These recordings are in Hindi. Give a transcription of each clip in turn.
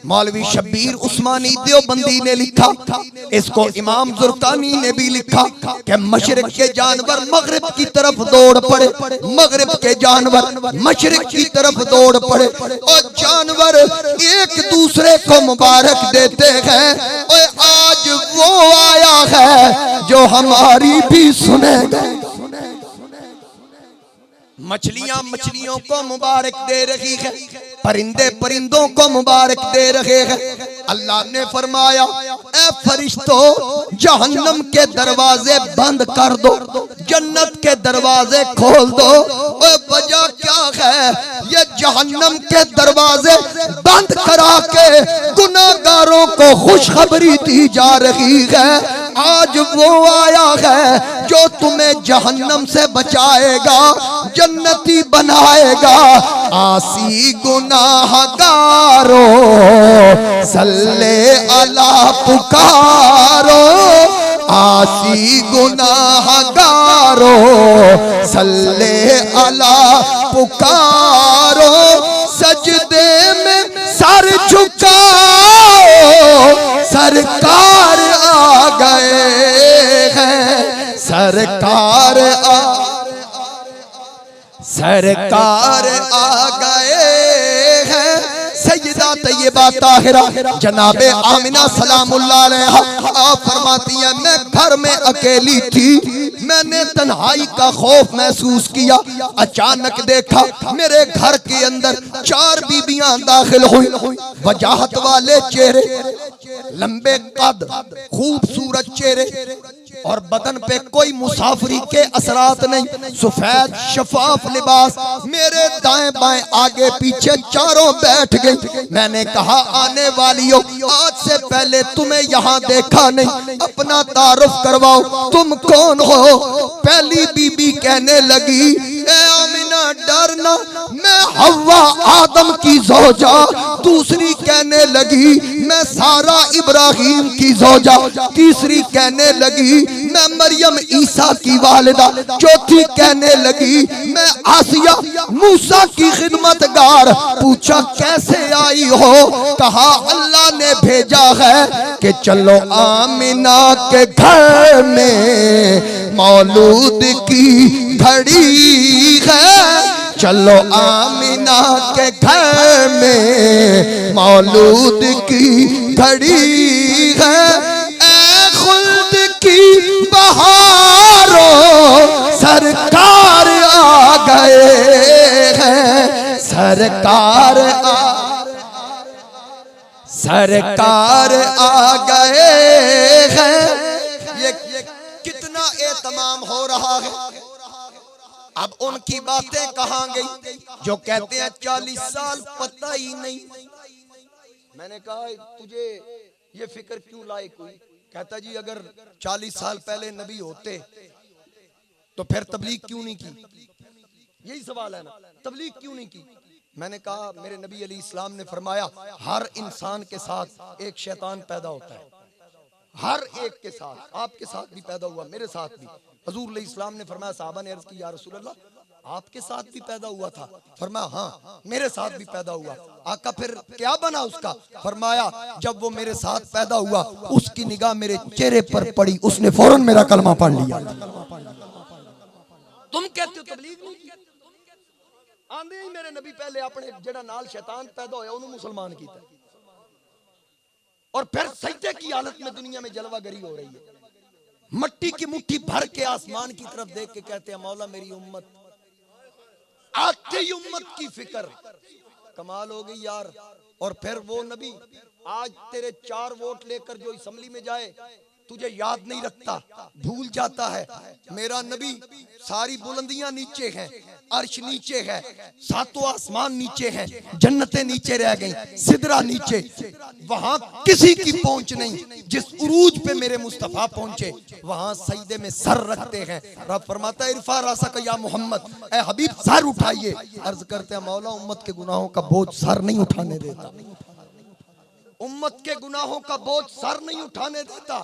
मौलवी शब्बीर उस्मानी देवबंदी ने लिखा, इसको इमाम जुर्कानी ने भी लिखा कि मशरिक के जानवर मगरिब की तरफ दौड़ पड़े, मगरिब के जानवर मशरिक की तरफ दौड़ पड़े और जानवर एक दूसरे को मुबारक देते हैं। और आज वो आया है जो हमारी भी सुनेगा। मछलियां मछलियों को मुबारक दे रही है, परिंदे परिंदों को मुबारक दे रहे हैं। अल्लाह ने फरमाया, ए फरिश्तों जहन्नम के दरवाजे बंद कर दो, जन्नत के दरवाजे खोल दो। और वजह क्या है? ये जहन्नम के दरवाजे बंद करा के गुनाहगारों को खुशखबरी दी जा रही है। आज वो आया है जो तुम्हें जहन्नम से बचाएगा, जन्नती बनाएगा। आसी गुनाहगारो सल्ले अला पुकारो, आसी गुनाहगारो सल्ले अला पुकारो। सजदे में सर झुकाओ, सरकार आ गए हैं, सरकार आ गए हैं। सैयदा तैयबा ताहिरा जनाबे आमिना सलामुल्लाह अलैहा आप फरमाती हैं, मैं घर में अकेली थी, मैंने तन्हाई का खौफ महसूस किया। अचानक देखा मेरे घर के अंदर 4 बीबियां दाखिल हुई, वजाहत वाले चेहरे, लंबे कद, खूबसूरत चेहरे और बदन पे कोई मुसाफरी के असरात नहीं, सफेद शफाफ लिबास। मेरे दाएं बाएं आगे पीछे चारों बैठ गई। मैंने कहा, आने वालियों, आज से पहले तुम्हें यहाँ देखा नहीं, अपना तारुफ करवाओ, तुम कौन हो? पहली बीबी कहने लगी, ए आमिना डरना, मैं हव्वा आदम की ज़ौजा। दूसरी कहने लगी, मैं सारा इब्राहिम की ज़ौजा। तीसरी कहने लगी, मैं मरियम ईसा की वालिदा। चौथी कहने लगी, मैं आसिया मूसा की खिदमतगार। पूछा कैसे आई हो? कहा अल्लाह ने भेजा है कि चलो आमिना के घर में मौलूद की घड़ी है, चलो आमिना के घर में मौलूद की घड़ी है। ए खुल्द की बहारों सरकार आ गए हैं, सरकार आ गए हैं। ये कितना एहतमाम हो रहा है। अब उनकी बातें कहाँ गई जो कहते हैं 40 साल पता ही नहीं। मैंने कहा तुझे ये फिक्र क्यों लायक हुई? कहता जी अगर 40 साल पहले नबी होते तो फिर तबलीग क्यों नहीं की? यही सवाल है ना, तबलीग क्यों नहीं की? मैंने कहा मेरे नबी अलैहि इस्लाम ने फरमाया हर इंसान के साथ एक शैतान पैदा होता है, हर एक के साथ। आपके साथ भी पैदा हुआ, मेरे साथ भी। हजूर अलैहि इस्लाम ने फरमाया, साहबा ने अर्ज की या रसूल अल्लाह आपके साथ भी पैदा हुआ था? फरमाया हाँ मेरे साथ भी पैदा हुआ। आका फिर क्या बना उसका? फरमाया जब वो मेरे साथ पैदा हुआ उसकी निगाह मेरे चेहरे पर पड़ी, उसने फौरन मेरा कलमा पढ़ लिया। तुम कहते हो तबलीग नहीं की? आंदे ही मेरे नबी पहले अपने जेड़ा नाल शैतान पैदा होया उन्होंने मुसलमान किया और फिर सजदे की हालत में दुनिया में जलवागरी हो रही है। मट्टी की मुट्ठी भर के आसमान की तरफ देख के कहते हैं मौला मेरी उम्मत, आते ही उम्मत की फिक्र। कमाल हो गई यार। और फिर वो नबी आज तेरे 4 वोट लेकर जो असेंबली में जाए तुझे याद नहीं रखता, भूल जाता है। मेरा नबी सारी बुलंदियां नीचे हैं, अर्श नीचे है, 7वां आसमान नीचे है, जन्नतें नीचे रह गई, सिदरा नीचे, वहां किसी की पहुंच नहीं। जिस उरूज पे मेरे मुस्तफा पहुंचे वहां सजदे में सर रखते हैं। रब फरमाता है इरफा रासक या मोहम्मद, ए हबीब सर उठाइए। अर्ज करते हैं मौला उम्मत के गुनाहों का बोझ सर नहीं उठाने देता, उम्मत के गुनाहों का बोझ सर नहीं उठाने देता।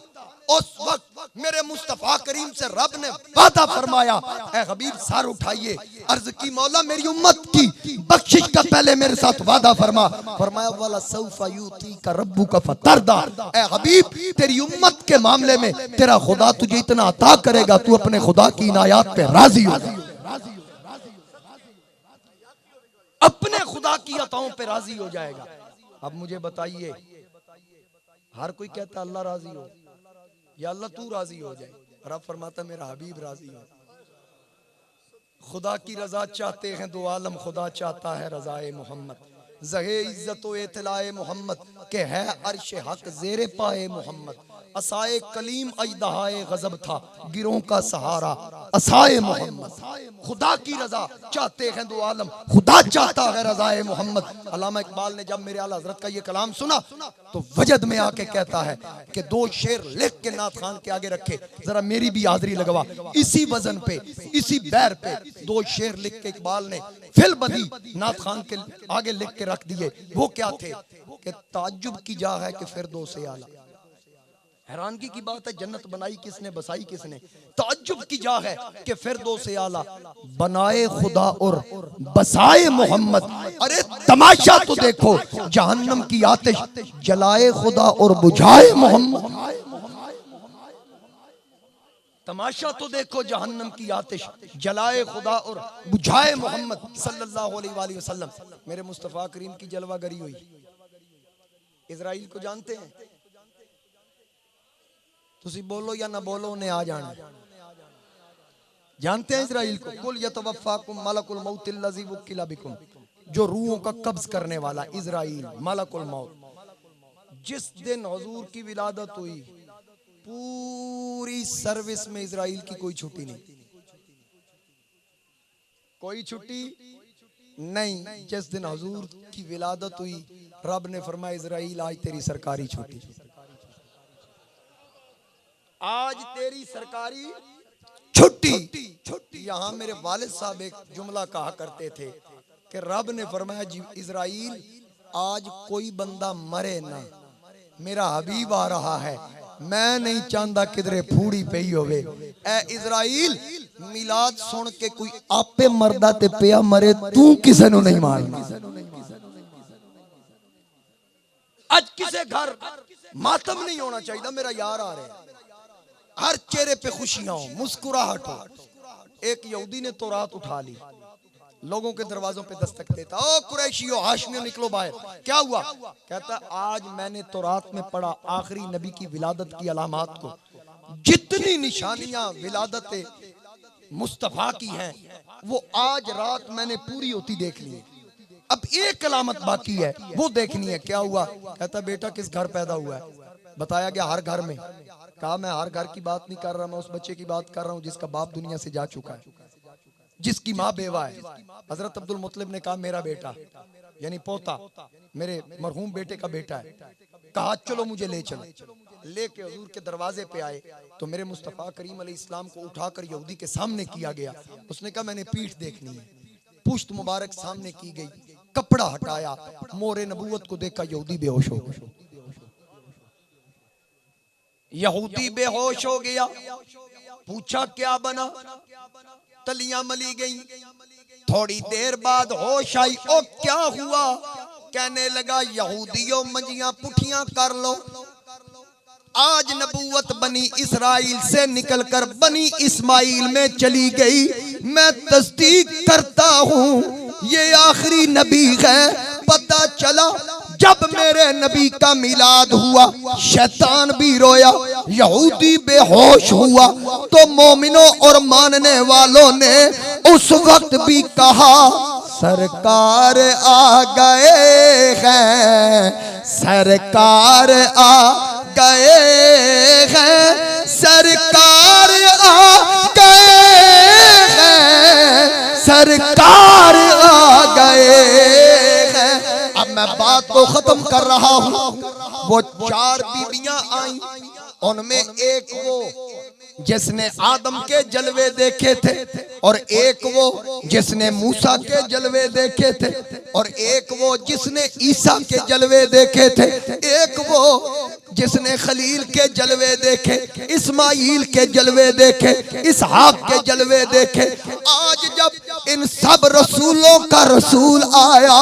उस वक्त मेरे मुस्तफा करीम से रब ने वादा फरमाया, ए हबीब सर उठाइए। अर्ज की मौला मेरी उम्मत की बख्शिश का पहले मेरे साथ वादा फरमा। फरमाया वाला सौफा यूती का रब्बू का फतरदा, ए हबीब तेरी उम्मत के मामले में तेरा खुदा तुझे इतना अता करेगा, तू अपने खुदा की इनायात पे राजी हो, अपने खुदा की अताओं पे राजी हो जाएगा। अब मुझे बताइए, हर कोई कहता अल्लाह राजी हो, या अल्लाह तू राजी हो जाए, और अब फरमाता मेरा हबीब राजी हो। खुदा की रजा चाहते हैं दो आलम, खुदा चाहता है रजाए मोहम्मद। जहे इज्जत व इतलाए मोहम्मद के है अर्श हक जेरे पाए मोहम्मद। असाए कलीम अजदहाए गजब था, गिरों का सहारा असाए मोहम्मद। खुदा की रजा चाहते हैं दो आलम, खुदा चाहता है रजाए मोहम्मद। अल्लामा इकबाल ने जब मेरे आला हजरत का ये कलाम सुना तो वजद में आके कहता है कि दो शेर लिख के नाथ खान के आगे रखे, जरा मेरी भी हाजरी लगवा। इसी वजन पे, इसी बैर पे दो शेर लिख के इकबाल ने फिल बदी नाथ खान के आगे लिख के रख दिए। वो क्या थे कि ताज्जुब की जा है कि फिरदौस आला। हैरानगी की बात है, जन्नत बनाई किसने, बसाई किसने? ताज्जुब की जा है कि फिरदौस आला बनाए खुदा और बसाए मोहम्मद। अरे तमाशा तो देखो, जहन्नम की आतिश जलाए खुदा और बुझाए मोहम्मद। तमाशा तो देखो, जहन्नम की आतिश जलाए खुदा और बुझाए मोहम्मद सल्लल्लाहु अलैहि वसल्लम। मेरे मुस्तफा करीम की जलवागरी हुई। इजराइल को जानते हैं? तुसी बोलो या ना बोलो, उन्हें आ जाना। जानते हैं इजराइल को? कुल यतवफ़ाकुम मलकुल मौतिल लज़ी वुक्किला बिकुम, जो रूहों का कब्ज करने वाला इजराइल मलकुल मौत। जिस दिन हुजूर की विलादत हुई, पूरी सर्विस में इजराइल की कोई छुट्टी नहीं, कोई छुट्टी नहीं। जिस दिन हुजूर की विलादत हुई, रब ने फरमाया इजराइल आज तेरी सरकारी छुट्टी, आज तेरी सरकारी छुट्टी। यहाँ मेरे वालिद साहब एक जुमला कहा करते थे कि रब ने फरमाया इजराइल आज कोई बंदा मरे ना, मेरा हबीब आ रहा है, मैं नहीं चाहता किधरे फूड़ी पई होवे। ए इजराइल मिलाद सुन के कोई आपे मरदा ते पिया मरे, तू किसे नु नहीं मारना। आज किसे घर मातम नहीं होना चाहिए, मेरा यार आ रहा है, हर चेहरे पे खुशियां हो, मुस्कुराहट हो। एक यहूदी ने तौरात उठा ली, लोगों के दरवाजों पे दस्तक देता, ओ कुरैशियो हाशमियो निकलो बाहर। क्या हुआ? कहता आज मैंने तौरात में पढ़ा आखिरी नबी की विलादत की अलामात को, जितनी निशानियां विलादत मुस्तफा की हैं वो आज रात मैंने पूरी होती देख ली। अब एक अलामत बाकी है, वो देखनी है। क्या हुआ? कहता बेटा किस घर पैदा हुआ है? बताया गया हर घर में। कहा मैं हर घर की बात नहीं कर रहा, मैं उस बच्चे की बात कर रहा हूँ जिसका बाप दुनिया से जा चुका है, जिसकी माँ बेवा है। हजरत अब्दुल मुत्तलिब ने कहा मेरा बेटा यानी पोता मेरे मरहूम बेटे का बेटा है। कहा चलो मुझे ले चलो। लेके हुजूर के दरवाजे पे आए तो मेरे मुस्तफा करीम अलैहिस्सलाम को उठाकर यहूदी के सामने किया गया। उसने कहा मैंने पीठ देखनी है। पुश्त मुबारक सामने की गई, कपड़ा हटाया, मोरे नबूवत को देखा, यहूदी बेहोश हो गया। यहूदी बेहोश हो गया। पूछा क्या बना? तलियां मली गई। थोड़ी देर बाद होश आई, ओ क्या हुआ? कहने लगा यहूदियों मंजियां पुठियां कर लो, आज नबूवत बनी इसराइल से निकलकर बनी इस्माइल में चली गई। मैं तस्दीक करता हूँ ये आखिरी नबी है। पता चला जब मेरे नबी का मिलाद हुआ, शैतान भी रोया, यहूदी बेहोश हुआ, तो मोमिनों और मानने वालों ने उस वक्त भी कहा सरकार आ गए हैं, सरकार आ गए हैं, सरकार आ गए हैं, सरकार आ गए हैं। अब मैं बात को खत्म कर रहा हूँ। वो चार बीबियां आई, उनमें एक वो जिसने आदम के जलवे देखे थे, और एक वो जिसने मूसा के जलवे देखे थे, और एक वो जिसने ईसा के जलवे देखे थे, एक वो जिसने खलील के जलवे देखे, इस्माइल के जलवे देखे, इसहाक के जलवे देखे। आज जब इन सब रसूलों का रसूल आया,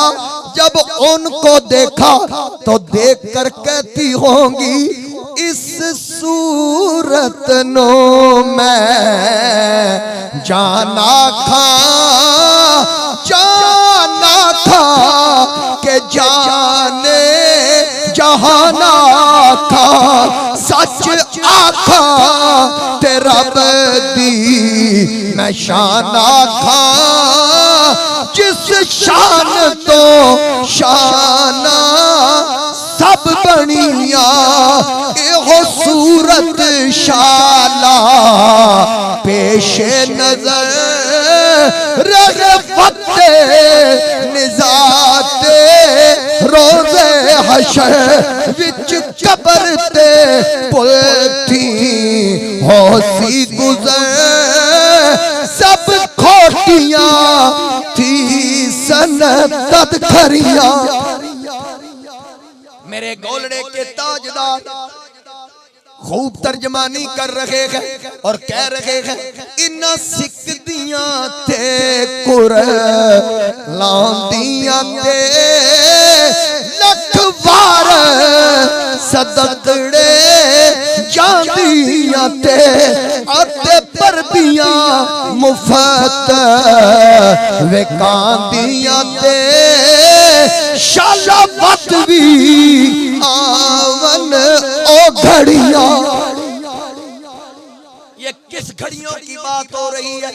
जब उनको देखा तो देख कर कहती होंगी इस सूरत नो मैं जाना था के जाने जहाना था, सच आखा तेरा बदी मैं शाना था, जिस शान तो शाना सब बनिया एहो सूरत शाला पेशे नजर रगफते निजाते रोजे हशर विच कबर ते पुलती होसी गुजर सब खोटियां थी सनत खरिया। मेरे गोलड़े के ताजदार खूब तर्जमानी कर रहे हैं और कह रहे हैं इन्ना सिकदियां ते कुर लांदियां ते लख वार सदकड़े जांदियां ते अते परदियां मुफत वेकांदियां ते शाला वत भी आवन ओ घड़ियां। ये किस घड़ियों की बात हो रही है?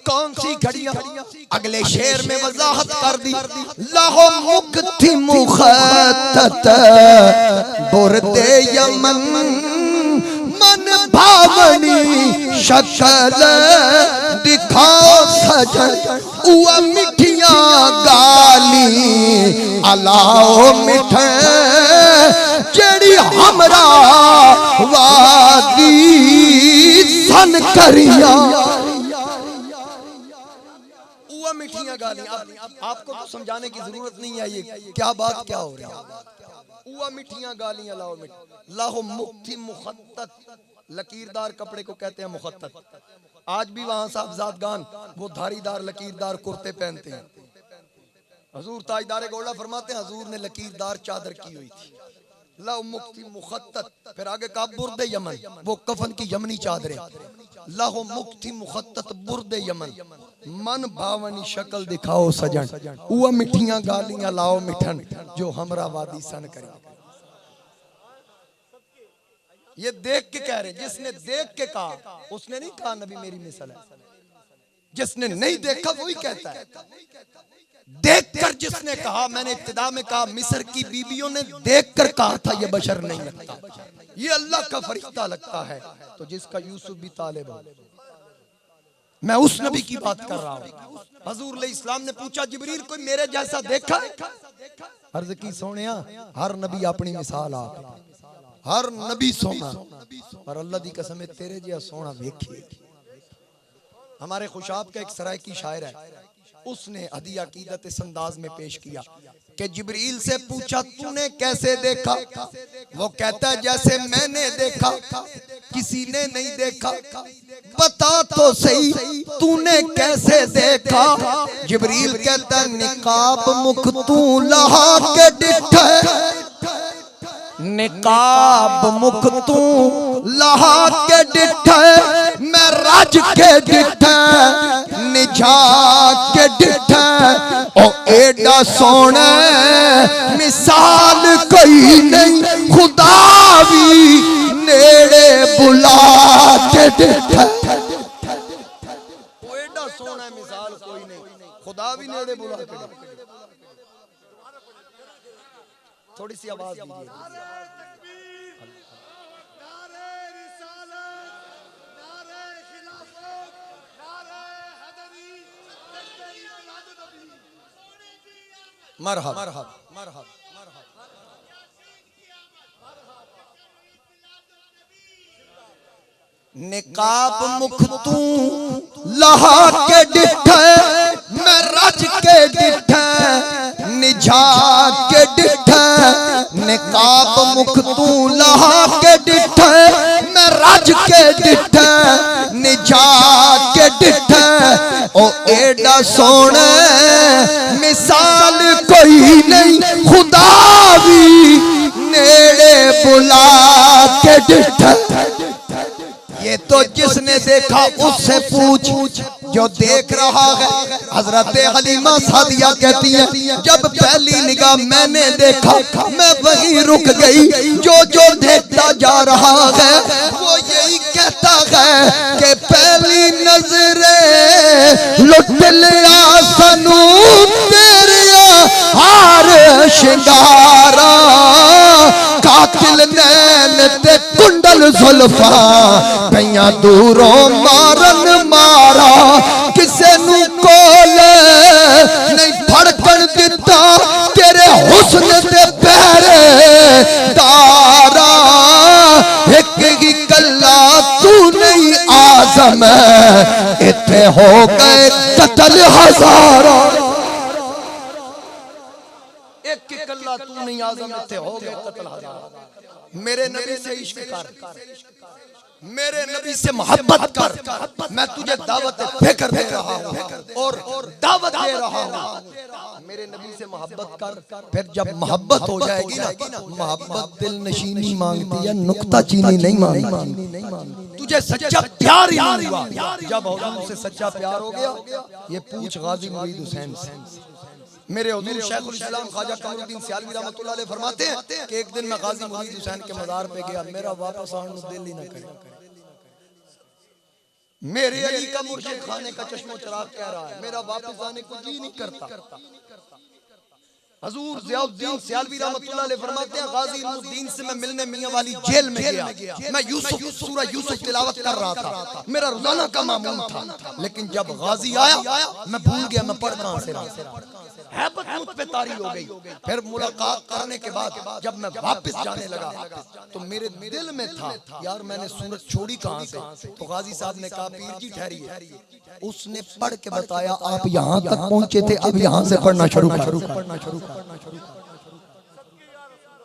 कौन सी घड़ियां? अगले शेर में वजाहत कर दी। लाहो मुक्ति मुखत्तत बुरदे यमन मन भावनी शक्ल दिखाओ सजन, उआ मिठियां गाली अलाओ मिठे जेड़ी हमरा वादी सन करिया। उआ मिठियां गालियां, आपको तो समझाने की जरूरत नहीं है ये क्या बात क्या हो रही है। उआ मिठियां गालियां लाओ मिठ लाहो मुक्ति मुखत्तत, लकीरदार कपड़े को कहते हैं मुखत्तत। आज भी वहां साहबजादगान वो धारीदार लकीरदार कुर्ते पहनते हैं। हजूर ताजदार गौला फरमाते हैं हजूर ने लकीरदार चादर की हुई थी। लाओ मुक्ति मुखत्तत, फिर आगे कहा बुर्दे यमन, वो कफन की यमनी चादरें। लाहो मुक्ति मुखत्तत बुर्दे यमन मन भावनी शक्ल दिखाओ सजन, उआ मिठियां गालियां लाओ मिठन जो हमरा वादी सन करे। ये देख के कह रहे, जिसने देख के कहा उसने नहीं कहा नबी मेरी मिसाल है, जिसने नहीं देखा वही कहता है। देखकर जिसने कहा, मैंने इब्तिदा में कहा मिस्र की बीबियों ने देखकर कहा था ये बशर नहीं लगता, ये अल्लाह का फरिश्ता लगता है। तो जिसका यूसुफ भी तालिब हो, मैं उस नबी की बात कर रहा हूं। हजूर अलैहिस्सलाम ने पूछा जिब्रील कोई मेरे जैसा देखा? अर्ज की सोनिया हर नबी अपनी मिसाल आप, हर नबी सोना, पर अल्लाह दी कसम तेरे जैसा सोना वेखिए। हमारे खुशाब का एक सरायकी शायर है, उसने हदिया अकीदत इस अंदाज में पेश किया कि जिब्रील से पूछा तूने कैसे देखा? वो कहता है जैसे मैंने देखा किसी ने नहीं देखा, बता तो सही तूने कैसे देखा? जिब्रील कहता निकाब मुख तू लहा के डिठा, निकाब मुख तू लहा के डिठा, मैं राज के डिठा निझा के डिठा, ओ एडा सोना मिसाल कोई नहीं, खुदा भी नेड़े बुला के डिठा। ओ एडा सोना मिसाल कोई नहीं, खुदा भी नेड़े बुला के डिठा। थोड़ी सी आवाज दीजिए। मरहब मरहब मरहब निकाब मुख तू लहा के डिठा, मैं रज के डिठा निझा के डिठा, निकाब मुख तू लहा के डिठा, मैं रज के डिठा निझा के डिठा, ओ सोने मिसाल कोई नहीं, खुदा भी नेड़े बुला के डिठा। ये तो जिसने देखा उससे पूछ, जो देख रहा है। हजरत हलीमा सादिया कहती है जब पहली निगाह मैंने देखा मैं वहीं रुक गई। जो जो देखता जा रहा है वो यही कहता है कि पहली नजरे लुट लिया सनू तेरे हार शिंगारा। कातिल नैन ते कुंडल जुल्फा भैया दूरों मारन मारा। किसे नू कोल नहीं फड़कन दिता तेरे हुस्न दे पहरे दारा। एक ही कल्ला तू नहीं आजम इत्थे हो गए कत्ल हजारों। एक कल्ला तू नहीं आजम इत्थे हो गए कत्ल हजारों। मेरे नबी से इश्क कर, मेरे नबी से मोहब्बत कर। मैं तुझे दावत फिक्र दे रहा हूँ और दावत दे रहा हूँ। मेरे नबी से मोहब्बत कर। फिर जब मोहब्बत हो जाएगी ना, मोहब्बत दिल नशीनी मांगती है, नुक्ता चीनी नहीं मांगती। तुझे सच्चा प्यार ही नहीं हुआ। जब हुजूर से सच्चा प्यार हो गया, ये पूछ गाजी मुरीद हुसैन से। मेरे हुजूर शेखुल इस्लाम ख्वाजा कमरुद्दीन सियालवी रहमतुल्लाह अलैह फरमाते हैं कि एक दिन मैं गाजी मुरीद हुसैन के मज़ार पे गया, मेरा वापस आने को दिल ही न करे। मेरे अली का मुर्शिद खाने का चश्मो चिराग कह रहा है, मेरा वापस आने को जी नहीं करता। हजूर ज़ियाउद्दीन सियालवी रहमतुल्लाह अलैह फरमाते हैं गाजी इल्मुद्दीन से मैं मिलने मियां वाली जेल में गया। मैं यूसुफ सूरह यूसुफ तिलावत कर रहा था, मेरा रोजाना का मामूल था। लेकिन जब गाजी आया मैं भूल गया मैं पढ़ कहां से रहा। हैबत मुझ पे तारी हो गई। फिर मुलाकात करने के बाद जब मैं वापस जाने लगा तो मेरे दिल में था यार मैंने सूरत छोड़ी कहां से। तो गाजी साहब ने कहा पीर जी ठहरिए। उसने पढ़ के बताया आप यहाँ तक पहुंचे थे, अब यहाँ से पढ़ना शुरू कर।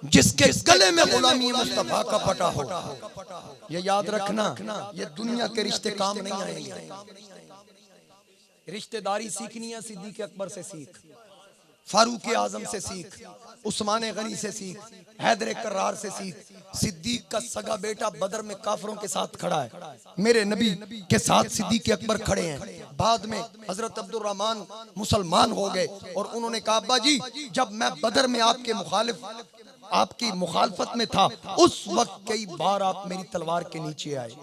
जिसके गले में गुलामी मुस्तफा का पटा हो, ये याद रखना, ये दुनिया के रिश्ते काम नहीं आएंगे। रिश्तेदारी सीखनी है सिद्दीक अकबर से सीख, फारूक आजम से सीख, उस्मान गनी से सीख, हैदर कर्रार से सीख। सिद्दीक का सगा बेटा बदर में काफरों के साथ खड़ा है, मेरे नबी के साथ सिद्दीक अकबर खड़े हैं। बाद में हजरत अब्दुल रहमान मुसलमान हो गए और उन्होंने कहा अब्बा जी जब मैं बदर में आपकी मुखालफत में था उस वक्त कई बार आप मेरी तलवार के नीचे आए,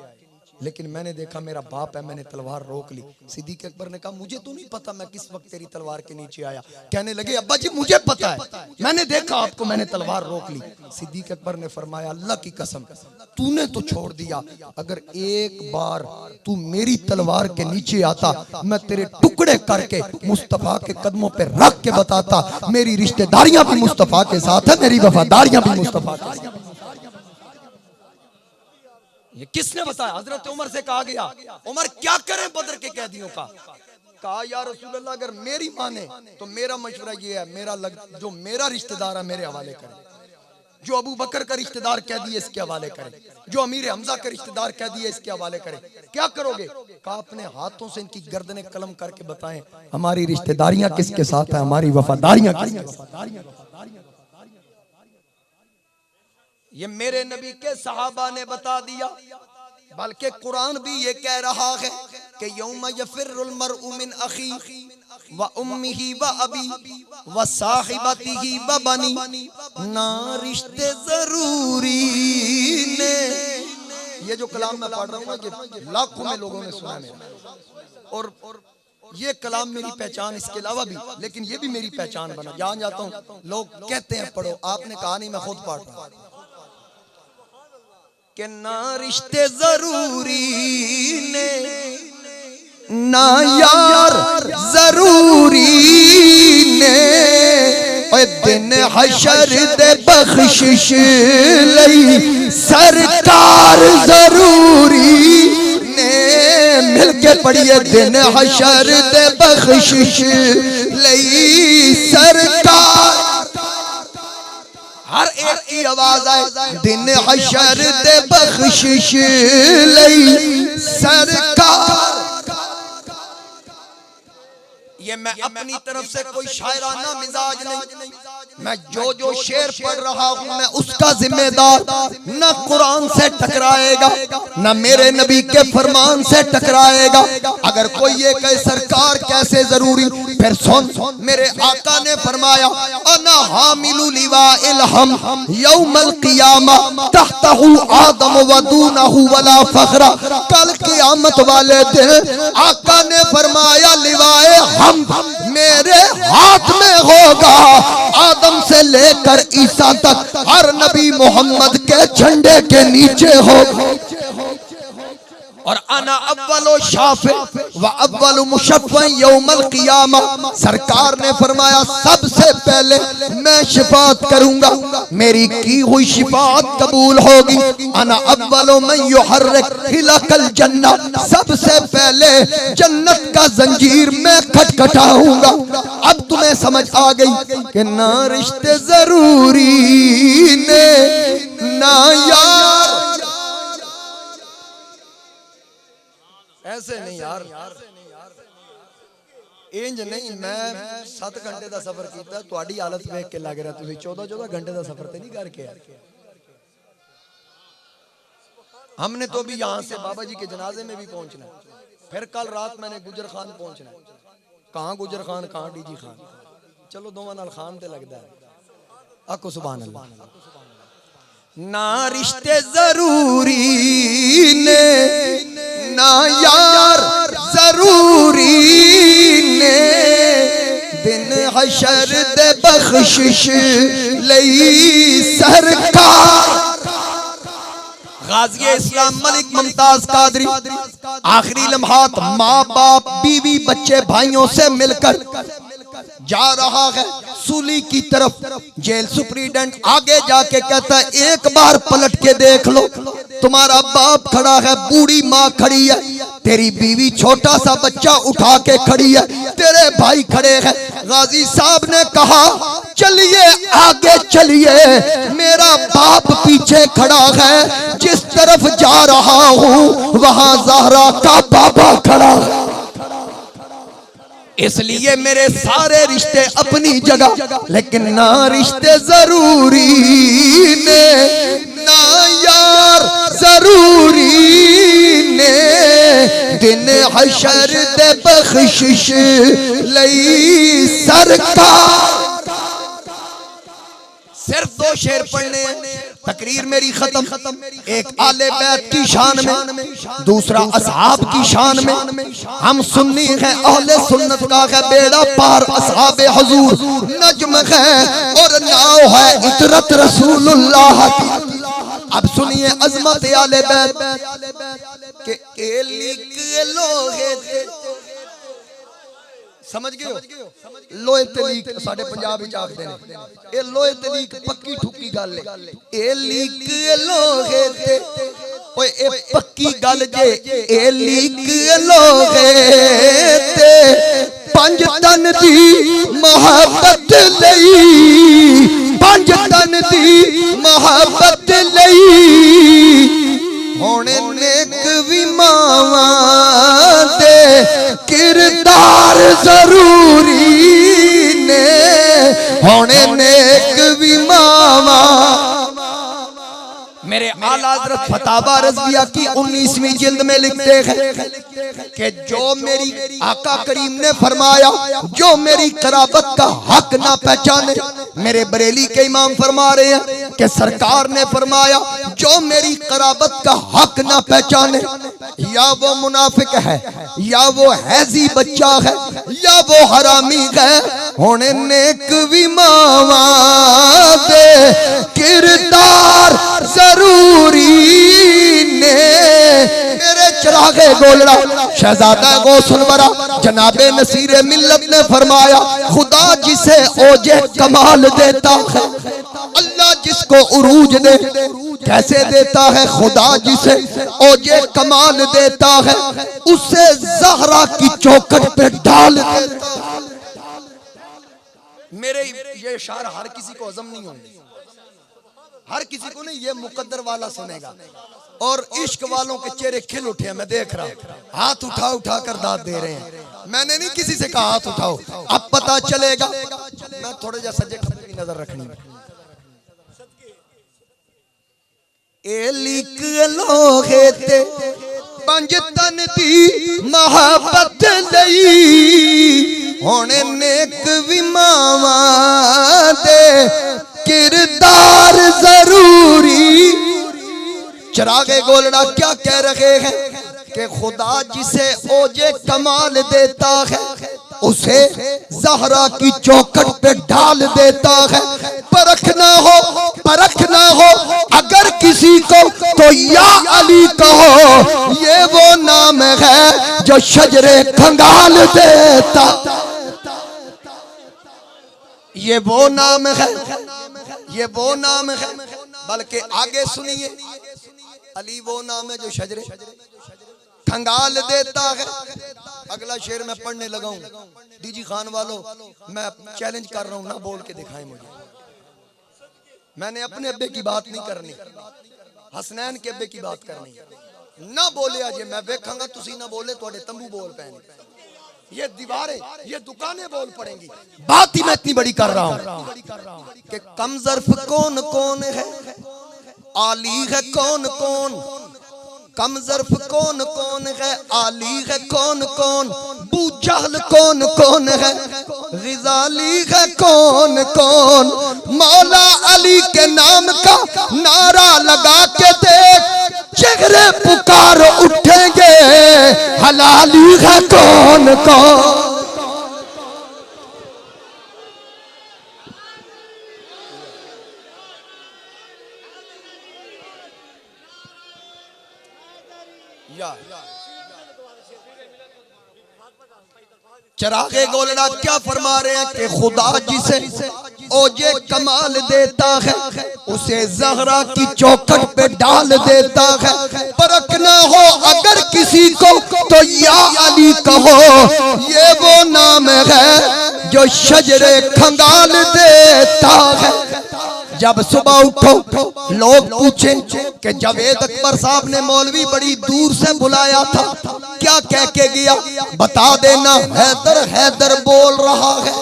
लेकिन मैंने देखा मेरा बाप है, मैंने तलवार रोक ली। सिद्दीक अकबर ने कहा मुझे तो नहीं पता मैं किस वक्त तेरी तलवार के नीचे आया। कहने लगे अब्बा जी मुझे पता है, मैंने देखा आपको, मैंने तलवार रोक ली। सिद्दीक अकबर ने फरमाया अल्लाह की कसम तूने तो छोड़ दिया, अगर एक बार तू मेरी तलवार के नीचे आता मैं तेरे टुकड़े करके मुस्तफा के कदमों पे रख के बताता मेरी रिश्तेदारियां भी मुस्तफा के साथ है, मेरी वफादारियां भी मुस्तफा के साथ। ये किसने बताया? हजरत उमर से कहा गया उमर क्या करें बदर के कैदियों का। कहा या रसूल अल्लाह अगर मेरी माने तो मेरा मशवरा ये है जो मेरा रिश्तेदार है मेरे हवाले करे, जो अबू बकर का रिश्तेदार कैदी है इसके हवाले करे, जो अमीर हमजा का रिश्तेदार कैदी है इसके हवाले करे। क्या करोगे? कहा अपने हाथों से इनकी गर्दनें कलम करके बताएं हमारी रिश्तेदारियां किसके साथ है, हमारी वफादारियां किसके साथ। ये मेरे नबी के सहाबा ने बता दिया, बल्कि कुरान भी ये कह रहा है कि यौम यफिरुल मरउ मिन अखी व उम्मिही व अबी व साहिबतिही व बनी। ना रिश्ते जरूरी ने, ये जो कलाम मैं पढ़ रहा हूँ कि लाखों में लोगों ने सुना है और ये कलाम मेरी पहचान इसके अलावा भी, लेकिन ये भी मेरी पहचान बना। जहाँ जाता हूँ लोग कहते हैं पढ़ो, आपने कहा नहीं मैं खुद पढ़ रहा हूँ कि ना रिश्ते जरूरी ने ना यार जरूरी ने, दिन हशर दे बख्शिश लई सरकार जरूरी ने। मिलके पढ़िए दिन हशर दे बख्शिश लई सरकार, हर एक की आवाज आए दिन हशर दे बख्शिश लई सरकार। ये मैं अपनी तरफ से कोई शायराना मिजाज नहीं, मैं जो शेर पढ़ रहा हूँ मैं उसका जिम्मेदार। न कुरान से टकराएगा न मेरे नबी के फरमान से टकराएगा। अगर कोई ये कहे सरकार कैसे जरूरी, फिर सुन मेरे आका ने फरमाया अना हामिलु लिवाइल हम यौमल क़ियामा तहतहु आदम व दूनहु वला फखरा। कल क़ियामत वाले दिन आका ने फरमाया लिवाए हम मेरे हाथ में होगा, आदम से लेकर ईसा तक हर नबी मोहम्मद के झंडे के नीचे होगा। और अना अव्वलो शाफे व अव्वलु मुशफ़्फ़ा यौमल क़ियामा। सरकार ने फरमाया सबसे पहले मैं शिफात करूंगा, मेरी की हुई शिफात कबूल होगी। अना अव्वलो मन युहर्रिक हिलकल जन्ना, सबसे पहले जन्नत का जंजीर मैं खटखटाऊंगा। अब तुम्हें समझ आ गई कि ना रिश्ते जरूरी ने ना यार, ऐसे नहीं यार, इंज नहीं। मैं 7 घंटे का सफर किया, तुम्हारी हालत देख के लग रहा तुम 14 घंटे का सफर तो नहीं करके आए। हमने तो भी यहाँ से बाबा जी के जनाजे में भी पहुंचना है, फिर कल रात मैंने गुजर खान पहुंचना है। कहाँ गुजर खान कहाँ डीजी खान, चलो दोवां नाल खान ते लगता है। आको सुभान अल्लाह। ना रिश्ते जरूरी ने ना यार जरूरी ने, दिन हशर दे बख्शिश लई सरकार। गाज़ी इस्लाम मलिक मुमताज कादरी आखिरी लम्हात माँ बाप बीवी बच्चे भाइयों से मिलकर जा रहा है सूली की तरफ। जेल सुप्रीडेंट आगे जाके कहता है एक बार पलट के देख लो, तुम्हारा बाप खड़ा है, बूढ़ी माँ खड़ी है, तेरी बीवी छोटा सा बच्चा उठा के खड़ी है, तेरे भाई खड़े हैं। गाजी साहब ने कहा चलिए आगे चलिए, मेरा बाप पीछे खड़ा है, जिस तरफ जा रहा हूँ वहां ज़हरा का बाबा खड़ा है। इसलिए मेरे सारे रिश्ते अपनी जगह, लेकिन ना रिश्ते जरूरी ने ना यार जरूरी ने, दिन हशर दे बख्शिश लई सरकार। सिर्फ 2 शेर पढ़ने, तकरीर मेरी खत्म। एक आले बैत की शान में, दूसरा असहाब की शान में। हम सुन्नी हैं, अहले सुन्नत का है बेड़ा पार असहाबे हुजूर नज्म है और नाव है इतरत रसूलुल्लाह। अब सुनिए अजमत आले बैत के समझ गए हो? लोहे तलीक साडे पंजाब विच आखदे ने, ए लोहे तलीक पक्की ठुकी गल है। ए लीक लोहे ते, ओए ए पक्की गल जे, ए लीक लोहे ते, 5 तन दी मोहब्बत लई, 5 तन दी मोहब्बत लई, होने नेक भी मावा दे किरदार जरूरी ने, होने नेक भी मावा। मेरे आला हज़रत फतावा रज़विया की 19वीं जिल्द में लिखते हैं कि जो मेरी आका करीम ने फरमाया जो मेरी कराबत का हक ना पहचाने, मेरे बरेली के इमाम फरमा रहे हैं कि सरकार ने फरमाया जो मेरी कराबत का हक ना पहचाने, या वो मुनाफिक है, या वो हैजी बच्चा है, या वो हरामी है, होने नेक भी मावा दे किरदार जरूरी ने। मेरे चिरागे गोलड़ा शहजादा गौसुल वरा जनाबे नसीरे मिल्लत ने फरमाया खुदा जिसे ओजे कमाल देता है, अल्लाह जिसको उरूज दे कैसे देता है, खुदा जिसे ओजे कमाल देता है उसे ज़हरा की चौखट पे डाल देता है। मेरे ये शार हर किसी को हजम नहीं होंगे, हर किसी को नहीं, ये मुकद्दर वाला सुनेगा। और इश्क वालों के चेहरे खिल उठे हैं, मैं देख रहा हूं, हाथ उठा उठा कर दाद दे रहे हैं। मैंने नहीं किसी से कहा हाथ उठाओ, अब पता चलेगा। मैं थोड़े जा सज्जे खब्बे की नजर रखनी। ए लिख लो खेते पंज तन दी मोहब्बत लई होने नेक विमावा दे किरदार जरूरी। चिरागे गोलड़ा क्या कह रहे हैं कि खुदा जिसे ओजे कमाल देता है उसे ज़हरा की चौखट पे डाल देता है। परखना हो अगर किसी को तो या अली कहो, ये वो नाम है जो शजरे खंगाल देता। ये वो नाम है, ये वो नाम है। बल्कि आगे सुनिए, अली वो नाम है जो शजरे खंगाल देता है। अगला शेर मैं पढ़ने लगा हूं। डीजी खान वालों, मैं चैलेंज कर रहा हूं, ना बोल के दिखाएं मुझे। मैंने अपने अब्बे की बात नहीं करनी, हसनैन के अब्बे की बात करनी। ना बोले अजे मैं वेखांगा, तुसी ना बोले तो तंबू बोल पैने, ये दीवारें, ये दुकानें बोल पड़ेंगी। बात ही मैं इतनी बड़ी कर रहा हूं कि कम ज़र्फ कौन कौन है, आली है कौन कौन। कम ज़र्फ कौन कौन है, आली है कौन कौन। बूजहल कौन कौन है, गिज़ाली है कौन कौन। मौला अली के नाम का नारा लगा के देख, चेहरे पुकार उठेंगे, हलाली है कौन कौन। चिरागे गोलड़ा क्या फरमा रहे हैं कि खुदा जिसे ओजे कमाल देता है उसे ज़हरा की चौखट पे डाल देता है। परखना हो अगर किसी को तो या अली कहो, ये वो नाम है जो शजरे खंगाल देता है। जब सुबह उठो लोग पूछें कि जावेद अकबर साहब ने मौलवी बड़ी दूर से बुलाया था, क्या कह के गया, बता देना। हैदर हैदर बोल रहा है,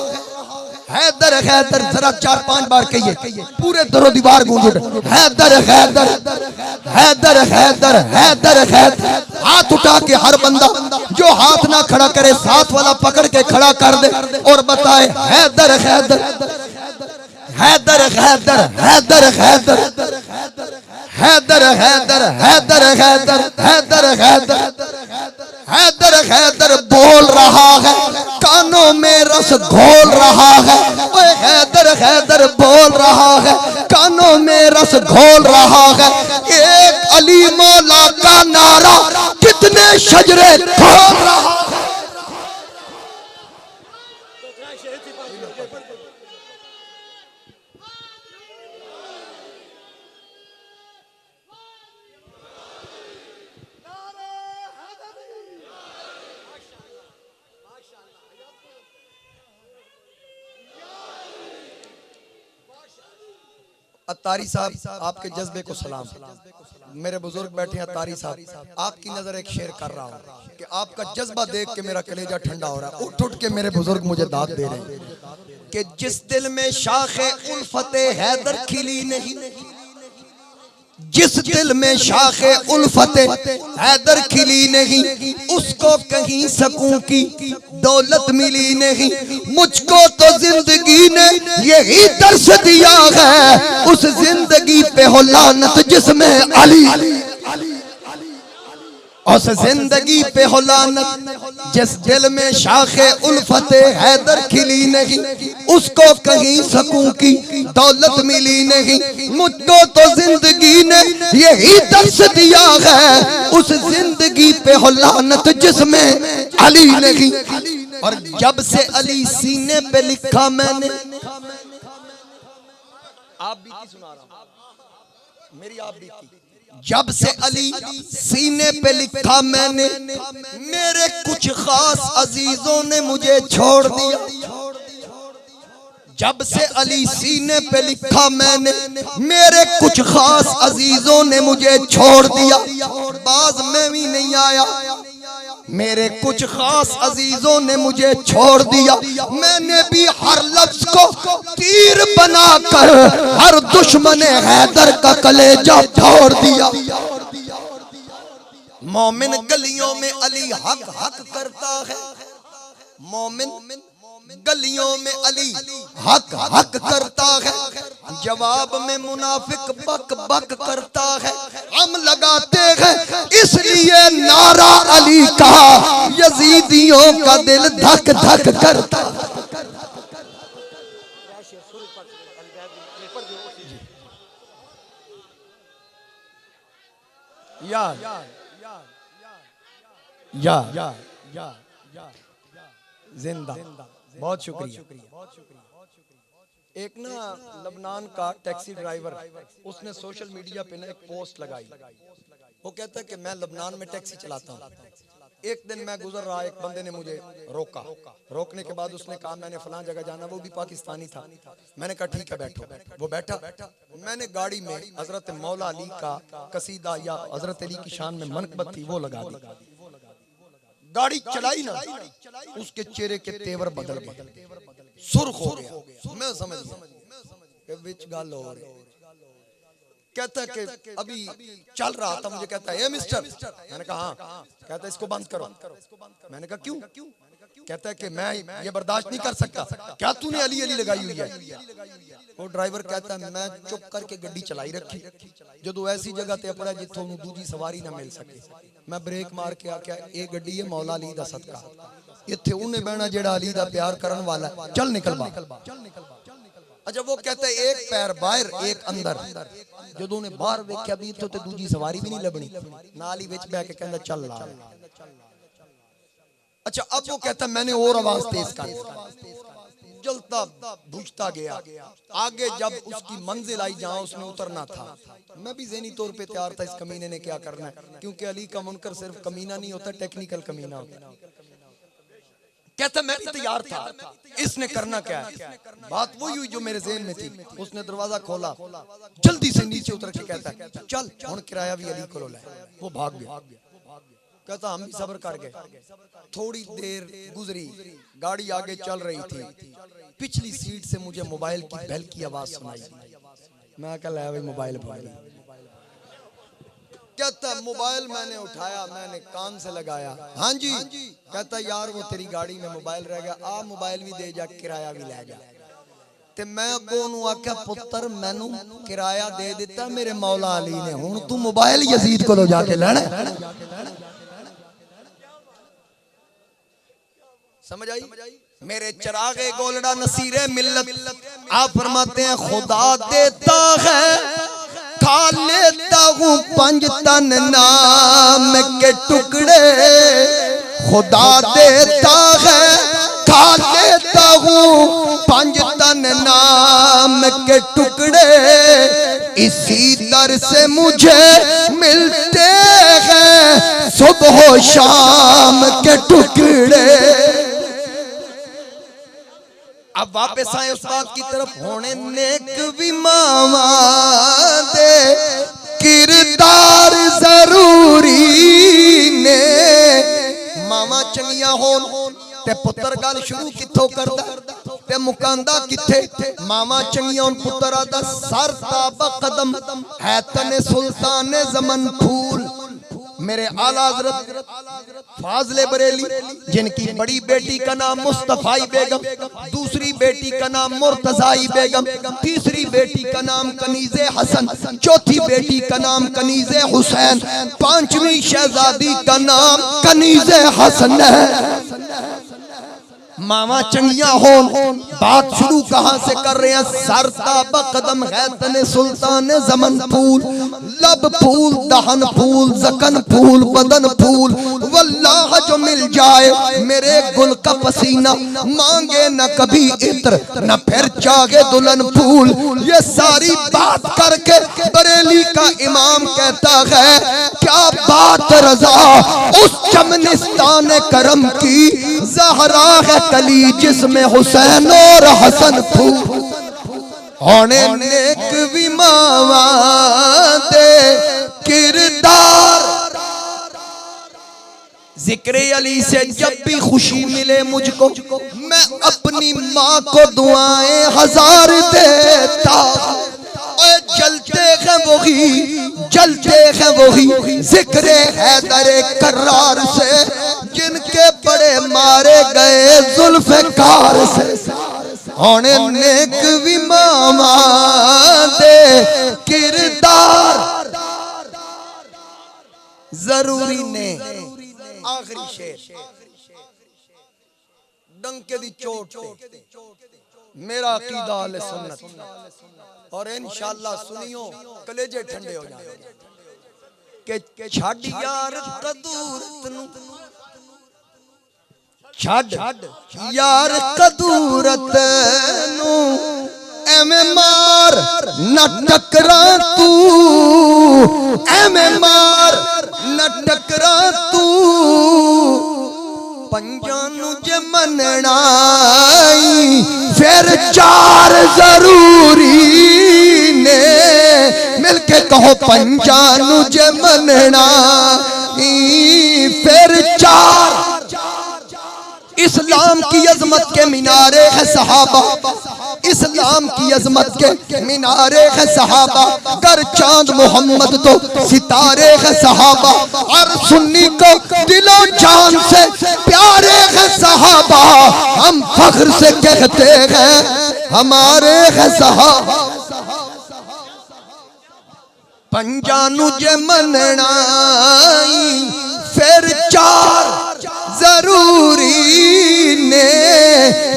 हैदर हैदर, जरा 4-5 बार कहिए, पूरे दरो दीवार गूंज उठे। हैदर हैदर हैदर हैदर हैदर हैदर। हाथ उठा के हर बंदा जो हाथ ना खड़ा करे, साथ वाला पकड़ के खड़ा कर दे और बताए हैदर हैदर हैदर हैदर हैदर हैदर हैदर हैदर हैदर हैदर हैदर हैदर हैदर हैदर बोल रहा है, कानों में रस घोल रहा है। ओए हैदर हैदर बोल रहा है, कानों में रस घोल रहा है। एक अली मौला का नारा कितने शजरे खोल रहा है। अत्तारी साहब, आपके जज्बे को सलाम। मेरे बुजुर्ग बैठे हैं अत्तारी साहब, आपकी नजर एक शेर कर रहा हूँ कि आपका जज्बा देख के मेरा कलेजा ठंडा हो रहा है। उठ उठ के मेरे बुजुर्ग मुझे दाद दे रहे हैं कि जिस दिल में शाखे उल्फते हैदर खिली नहीं, जिस दिल में शाखे उल्फते हैदर खिली नहीं, उसको कहीं सकूं की दौलत मिली नहीं। मुझको तो जिंदगी ने यही दर्श दिया है, उस जिंदगी पे हो लानत जिसमें अली, उस जिंदगी पे हो लानत जिस दिल में शाखे उल्फते हैदर खिली नहीं, उसको कहीं सकूं की दौलत मिली नहीं। मुझको तो जिंदगी ने यही दर्श दिया है, उस जिंदगी पे हो लानत जिसमें अली नहीं। और जब से अली सीने पे लिखा मैंने, आप भी सुना रहा हूं, मेरी आप भी, जब से अली सीने पे लिखा मैंने, मेरे कुछ खास अजीजों ने मुझे छोड़ दिया। जब से अली सीने पे लिखा मैंने, मेरे कुछ खास अजीजों ने मुझे छोड़ दिया। बाज में भी नहीं आया, मेरे कुछ खास अजीजों ने मुझे छोड़ दिया, मैंने भी हर लफ्ज को तीर बनाकर हर दुश्मन हैदर का कलेजा फोड़ दिया। मोमिन गलियों में अली हक हक करता है, मोमिन गलियों में अली हक हक करता है, जवाब में मुनाफिक बक बक करता है। हम लगाते हैं इसलिए नारा अली का, यजीदियों का दिल धक धक करता है। या जिंदा, बहुत शुक्रिया। एक ना लबनान का टैक्सी ड्राइवर, उसने सोशल मीडिया पे ना एक पोस्ट लगाई। वो कहता है कि मैं लबनान में टैक्सी चलाता हूँ। एक दिन मैं गुजर रहा, एक बंदे ने मुझे रोका। रोकने के बाद उसने कहा मैंने फलां जगह जाना, वो भी पाकिस्तानी था। मैंने कहा ठीक है बैठो। वो बैठा। मैंने गाड़ी में हजरत मौला अली का कसीदा या हजरत अली की शान में मनकबत थी वो लगा दी। गाड़ी चलाई ना, उसके चेहरे के तेवर बदल गए, सुर्ख हो गया। मैं समझ गया विच गाल हो रही। कहता है कि अभी चल रहा था, मुझे कहता है ए मिस्टर। मैंने कहा हाँ। कहता है इसको बंद करो। मैंने कहा क्यों? कहता है कि मैं ये बर्दाश्त नहीं कर सकता। क्या तूने अली अली लगाई हुई है? वो ड्राइवर कहता है मैं चुप करके गड्डी चलाई रखी, जो ऐसी जगह ते अपना जिथों दूजी सवारी ना मिल सके। मैं ब्रेक मार के आख्या ये गड्डी है मौला अली दा सदका, इत्थे उन्हें बहना जेड़ा अली दा प्यार करन वाला, चल निकल बाहर। अच्छा वो कहता है एक पैर बाहर एक अंदर। जो ने बाहर वेख्या भी इत्थों ते दूजी सवारी भी नहीं लभनी, नाल ही विच बैठ के कहंदा चल ला। अच्छा अब वो कहता मैंने और आवाज तेज कर, जलता बुझता गया। आगे जब उसकी मंजिल आई जहां उसने उतरना था, मैं भी ज़हनी तौर पे तैयार था इस कमीने ने क्या करना है, क्योंकि अली का मुनकर सिर्फ कमीना नहीं होता, टेक्निकल कमीना होता। कहता मैं भी तैयार था, इसने करना क्या है? बात वही हुई जो मेरे ज़हन में थी। उसने दरवाजा खोला, जल्दी से नीचे उतर के कहता है चल हुण किराया भी अली को ले। वो भाग गया। कहता हम भी सब्र कर गए। थोड़ी देर गुजरी, गाड़ी आगे चल रही थी, पिछली सीट से मुझे मोबाइल की बेल की आवाज सुनाई। मैं कह भाई मोबाइल भाई। कहता मोबाइल मैंने उठाया, मैंने कान से लगाया, हाँ जी। कहता यार वो तेरी गाड़ी में मोबाइल रह गया, आ मोबाइल भी दे जा, किराया भी ले जा। ते मैं अगों आख्या पुत्र मैनू किराया दे दिता मेरे मौला अली ने, हुण तू मोबाइल यजीद को जाके लेना। समझ आई? मेरे चिरागे गोलड़ा नसीरे मिल्लत, आप फरमाते हैं खुदा देता है खा लेता हूँ 5 तन नाम के टुकड़े, खुदा देता है खा लेता हूँ 5 तन नाम के टुकड़े, इसी दर से मुझे मिलते हैं सुबह शाम के टुकड़े। अब वापस आए उस बात की तरफ, होने नेक भी मामा दे किरदार जरूरी ने, मामा चंगिया होन ते पुत्र गल शुरू किथों करदा ते मुकांदा किथे? मामा चंगिया होन पुत्र आदा सर ताबा कदम है तने सुल्तान ज़मन फूल। मेरे आला हज़रत फाज़ले बरेली जिनकी बड़ी बेटी का नाम मुस्तफाई बेगम, दूसरी बेटी का नाम मुर्तज़ाई बेगम, तीसरी बेटी का नाम कनीज़े हसन, चौथी बेटी का नाम कनीज़े हुसैन, 5वीं शहजादी का नाम कनीज़े हसन है। मामा चंगिया होन, बात शुरू कहां से कर रहे हैं? सरताबा कदम है तने सुल्तान ज़मन फूल, लब फूल दहन फूल जकन फूल बदन फूल, वल्लाह जो मिल जाए मेरे गुल का पसीना, मांगे न कभी इत्र न फिर चाहे दुल्हन फूल। ये सारी बात करके बरेली का इमाम कहता है क्या बात रजा उस चमनिस्तान करम की, ज़हरा है कली जिसमें हुसैन और हसन फूल, होने नेक भी मावा दे किरदार जिक्र अली से जब भी खुशी मिले मुझको, मैं अपनी माँ को दुआएं हजार देता। जलते हैं वही, जलते हैं वही जिक्र हैदर कर्रार से, जिनके बड़े मारे गए जुल्फ़कार से। होने नेक भी मामा दे किरदार जरूरी ने। आखिरी शेर डंके दी चोट ते मेरा अकीदा अहले सुन्नत, और इंशाअल्लाह सुनियो कलेजे ठंडे हो जाएंगे कि छड़ यार कदूरत नु, छड़ यार कदूरत नु, एवें मार न टकरा तू, एवें मार न टकरा तू। पंजानू जे मननाई फिर चार जरूरी ने, मिलके कहो पंजानू जे मननाई फिर चार। इस्लाम की अजमत के मीनारे है सहाबा, इस्लाम की अजमत के मीनारे है सहाबा। कर चांद मोहम्मद तो सितारे है सहाबा, और सुन्नी को दिलो जान से प्यारे है सहाबा। हम फख्र से कहते हैं हमारे है सहाबा। पंजानू जे मननाई फिर चार जरूरी ने।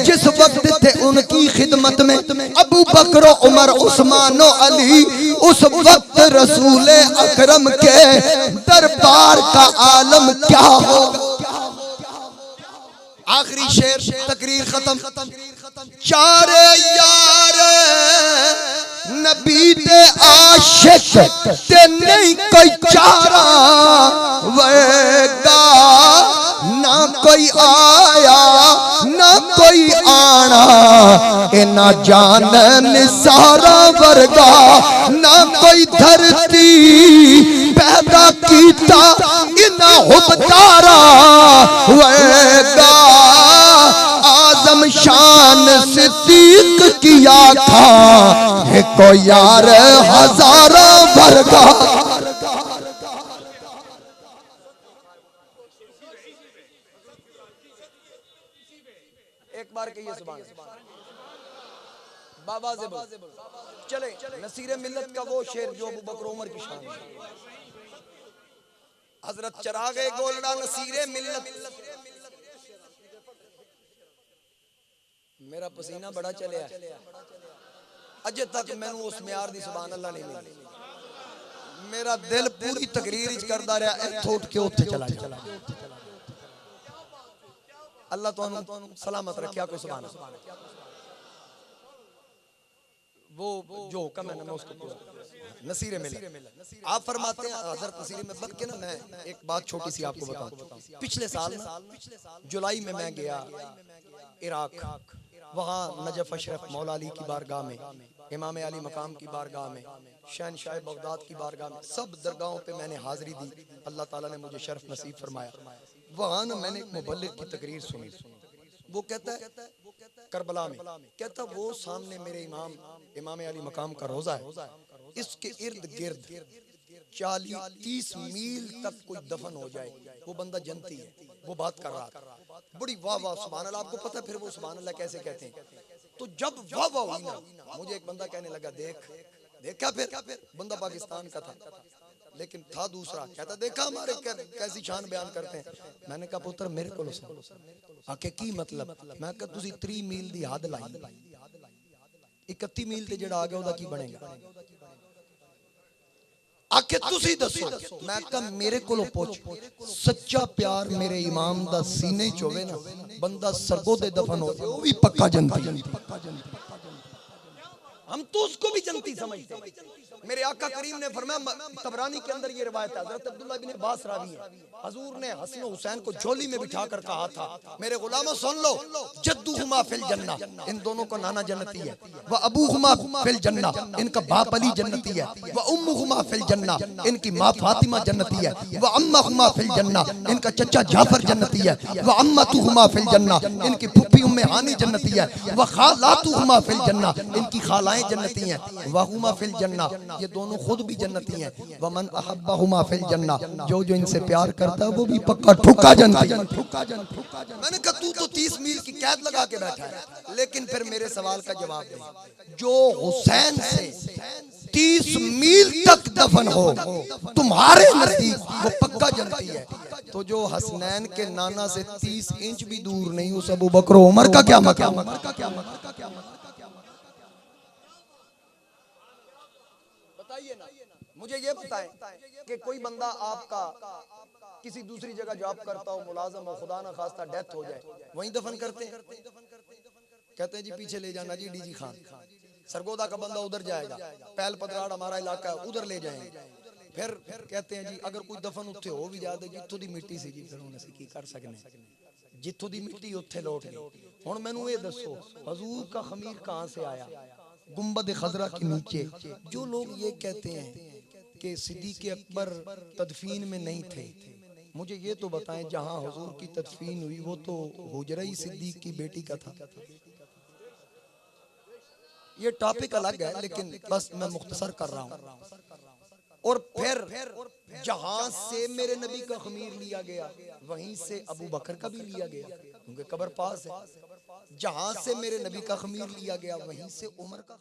जिस वक्त थे उनकी खिदमत में अबू बकर, उमर, उस्मान, अली, उस वक्त रसूल अकरम के दरबार का आलम क्या होगा। आखिरी शेर तकरीर खत्म। चारे यार नबी दे आशिक ते नहीं कोई चारा वेगा, ना कोई आया ना कोई आना, इना जान निसारा वर्गा, ना कोई धरती पैदा कीता इना हुबतारा वेगा। आजम शान सिद्दीक किया था को यार हजारों वर्गा। एक बार कहिए सुभान अल्लाह। बाबा से बोल चले नसीरे मिल्लत का वो शेर जो अबू बकर उमर की शान है। हजरत चरागे गोलड़ा नसीरे मिल्लत। मेरा पसीना बड़ा चले अजे तक मैनू उस म्यार दी सुभान अल्लाह नहीं मिली। मेरा दिल पूरी तकरीर करदा रहा इत्थों उठ के उत्थे चला गया। अल्लाह तुहानू सलामत रखिया को सुभान अल्लाह। वो जो हुक्म है ना मैं उसको पूरा नसीरे मिल्लत आप फरमाते हैं हज़रत नसीरे में बल्कि ना मैं एक बात छोटी सी आपको बताऊं। पिछले साल जुलाई में मैं गया इराक, वहाँ नजफ अशरफ मौला अली की बारगाह में, इमाम अली मकाम की बारगाह में, शहनशाह बगदाद की बारगाह में, सब दरगाहों पे मैंने हाजिरी दी। अल्लाह ताला ने मुझे शर्फ नसीब फरमाया। वहाँ ना मैंने एक मुबल्लिग की तकरीर सुनी। वो कहता है करबला में, कहता वो सामने मेरे इमाम अली मकाम का रोजा है, इसके इर्द गिर्द 40-30 मील तक कोई दफन हो जाए वो बंदा जनती है। वो बात कर रहा था, बड़ी वाह वाह सुभान अल्लाह। आपको पता फिर वो सुभान अल्लाह कैसे कहते हैं। तो जब वाह वाह हुई ना, मुझे एक बंदा कहने लगा देखा फिर बंदा पाकिस्तान का था लेकिन था दूसरा, कहता देखा हमारे कैसी शान बयान करते हैं। मैंने कहा पुत्र मेरे को आके की मतलब, मैं कहा तुसी 3 मील दी हद लाई, 31 मील ते जेड़ा आ गया ओदा की बनेगा। आके तुसी दसो। मैं कहा मेरे कोलों पूछ, सच्चा प्यार मेरे इमाम दा सीने च होवे ना, बंदा सरगोदे दफन हो जाए वो भी पक्का जनती। हम तो उसको भी जनती समझते हैं। मेरे आका करीम ने फरमाया, तबरानी के अंदर ये रिवायत है, हज़रत अब्दुल्लाह बिन अब्बास रावी है, हजूर ने हसन हुसैन को झोली में बिठा कर कहा था, मेरे गुलामों सुन लो, जद्दुहुमा फिल जन्ना, इन दोनों को नाना जन्नती है, व अबूहुमा फिल जन्ना, इनका बाप अली जन्नती है, व उम्मुहुमा फिल जन्ना, इनकी माँ फातिमा जन्नती है, व अम्माहुमा फिल जन्ना, इनका चचा जाफर जन्नती है, व अम्मतुहुमा फिल जन्ना, इनकी फुप्पी उम्मे हानी जन्नती है, व खालातुहुमा फिल जन्ना, इनकी खालाएं जन्नती हैं, व हुमा फिल जन्ना, ये दोनों खुद भी जन्नती हैं, व मन अहब्बहुमा फिल जन्ना, जो जो इनसे प्यार करता है वो भी पक्का ठुका जन्नती है। मैंने कहा तू तो 30 मील की कैद लगा के बैठा है, लेकिन फिर मेरे सवाल का जवाब दे, जो हुसैन से 30 मील तक दफन हो तुम्हारे नजदीक वो पक्का जन्नती है, तो जो हसनैन के नाना से 30 इंच भी दूर नहीं, उस अबू बकर उमर का क्या मकाम? बताइए ना, मुझे ये बताएं कि कोई बंदा आपका किसी दूसरी जगह जॉब करता हो, मुलाजम हो, खुदा ना खास्ता डेथ हो जाए, वहीं दफन करते हैं? कहते हैं जी पीछे ले जाना जी डीजी खान, सरगोदा का बंदा उधर जाएगा, पहल पदराड़ हमारा इलाका है उधर ले जाएंगे, फिर कहते हैं जी अगर कोई दफन उत्थे हो भी जाए जिथों दी मिट्टी सी जी, फिर उन्हें से की कर सकने, जिथों दी मिट्टी उत्थे लौट गई। हुण मैनू ये दसो हजूर का खमीर कहां से आया? गुंबद खजरा के नीचे। जो लोग ये कहते हैं कि सिद्दीक़ अकबर तदफीन में नहीं थे, मुझे ये तो बताएं जहां हुजूर की तदफीन हुई वो तो हुजरा ही सिद्दीक़ की बेटी का था। ये टॉपिक अलग है, लेकिन बस मैं मुख्तसर कर रहा हूँ। और फिर जहां से मेरे नबी का खमीर लिया गया वहीं से अबू बकर का भी लिया गया, क्योंकि कब्र पास है। जहां से मेरे नबी का खमीर लिया गया वहीं से उमर का